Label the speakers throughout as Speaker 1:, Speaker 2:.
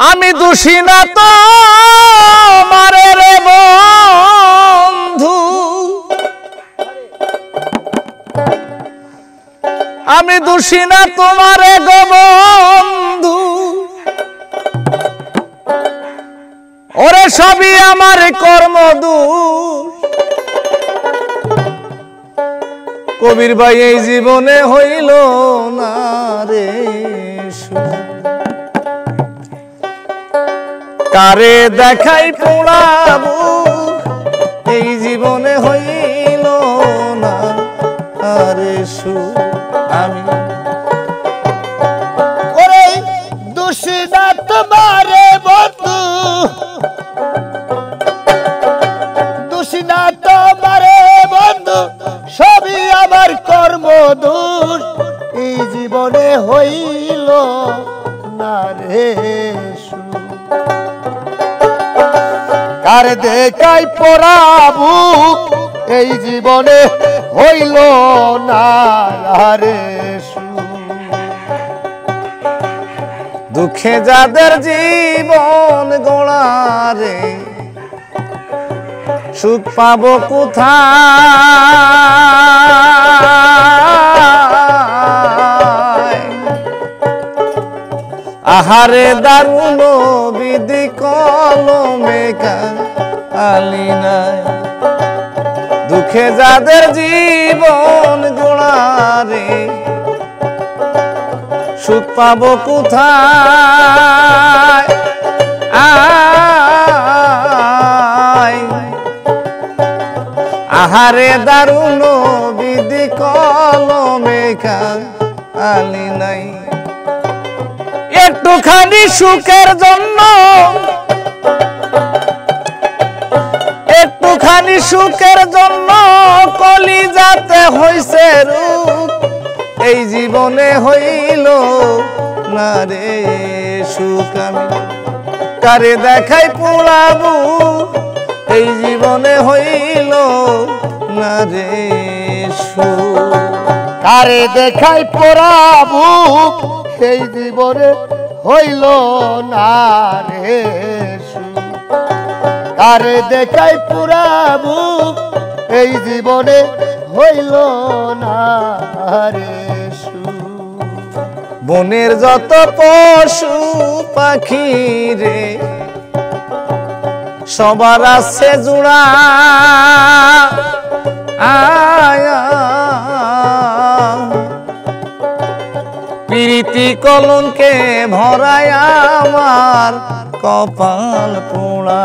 Speaker 1: আমি দোষী না তো মারে রে বন্ধু, আমি দোষী না তোমারে গো বন্ধু, ওরে সবই আমার কর্মদোষ। কবির ভাই এই জীবনে হইল না রে সুখ, কারে দেখাই পোড়াবো এই জীবনে হইল না আরে সুখ। আমি
Speaker 2: ওরে দোষী না তোমারে বন্ধু, দোষী না তোমারে বন্ধু, সবই আমার কর্মদোষ। এই জীবনে হইল না রে সুখ, কার দেখাই পোড়াবো এই জীবনে হইল না রে সুখ।
Speaker 1: দুঃখে যাদের জীবন গোড়ারে সুখ পাবো কোথায়, আহারে দারুণ বিধি কলমে কালি নাই। দুঃখে যাদের জীবন গোড়ারে সুখ পাবো কোথায়, আহারে দারুণ বিধি কলমে কালি নাই। একটুখানি সুখের জন্য, একটুখানি সুখের জন্য কলিজাতে হইছে রূপ, এই জীবনে হইল না রে সুখ। আমি কারে দেখাই পোড়াবো এই জীবনে হইল না রে সুখ,
Speaker 2: কারে দেখাই পোড়াবো সেই জীবনে হইল না রে সুখ, কারে দেখাই পোড়াবো এই জীবনে হইল না রে সুখ।
Speaker 1: বনের যত পশু পাখি রে সবার আছে জোড়া, প্রীতি কলঙ্কে ভরায় আমার কপাল পোড়া।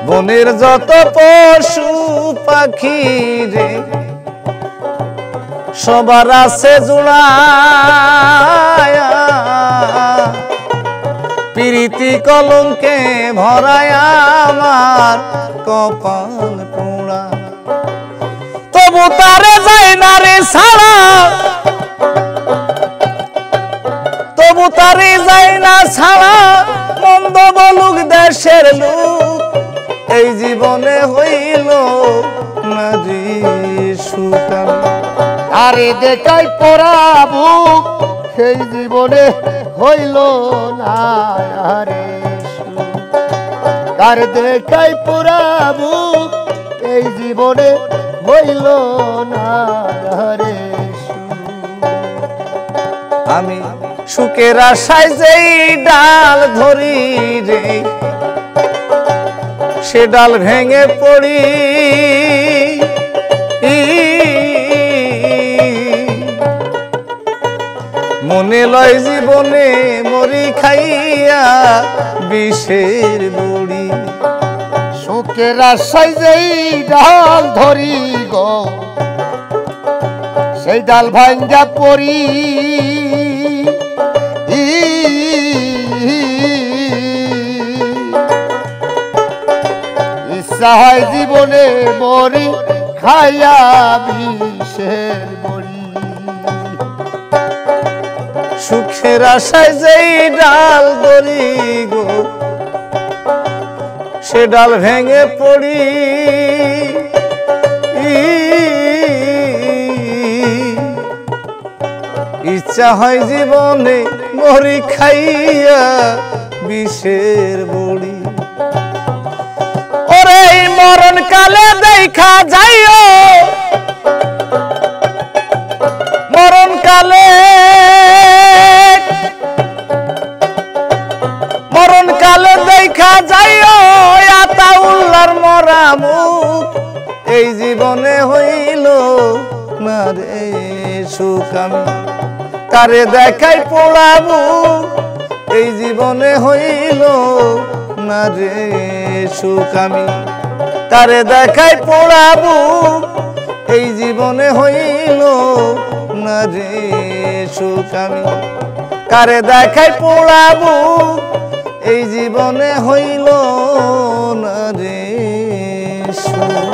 Speaker 1: বনের যত পশু পাখি রে সবার আছে জোড়া, প্রীতি কলঙ্কে ভরায় আমার কপাল পোড়া। তবু তারে যায় না রে ছাড়া, তবু তারে যায় না ছাড়া, মন্দ বলুক দেশের লোক এই জীবনে হইল না রে সুখ।
Speaker 2: আরে দেখাই পোড়াবো সেই জীবনে হইল না রে সুখ, কার দেখাই পোড়াবো এই জীবনে হইল না রে সুখ।
Speaker 1: আমি সুখের আশায় যেই ডাল ধরি রে সে ডাল ভেঙে পড়ি, মনে লয় জীবনে মরি খাইয়া বিষের বড়ি।
Speaker 2: সুখের আশায় যেই ডাল ধরি গো সেই ডাল ভাঙ্গা পড়ি, ইচ্ছা হয় জীবনে মরি খাইয়া বিষের বড়ি।
Speaker 1: সুখের আশায় যেই ডাল ধরি গো সে ডাল ভেঙে পড়ি, ইচ্ছা হয় জীবনে মরি খাইয়া বিষের বড়ি। ওরে মরণ কালে দেখা যাইও, মরণ কালে দেখা যাইও আতাউল্লাহর মরা মুখ। এই জীবনে হইল না রে সুখ আমি কারে দেখাই পোড়াবো। এই জীবনে হইল না রে সুখ আমি কারে দেখাই পোড়াবো। এই জীবনে হইল না রে সুখ আমি কারে দেখাই পোড়াবো। এই জীবনে হইল না রে সুখ।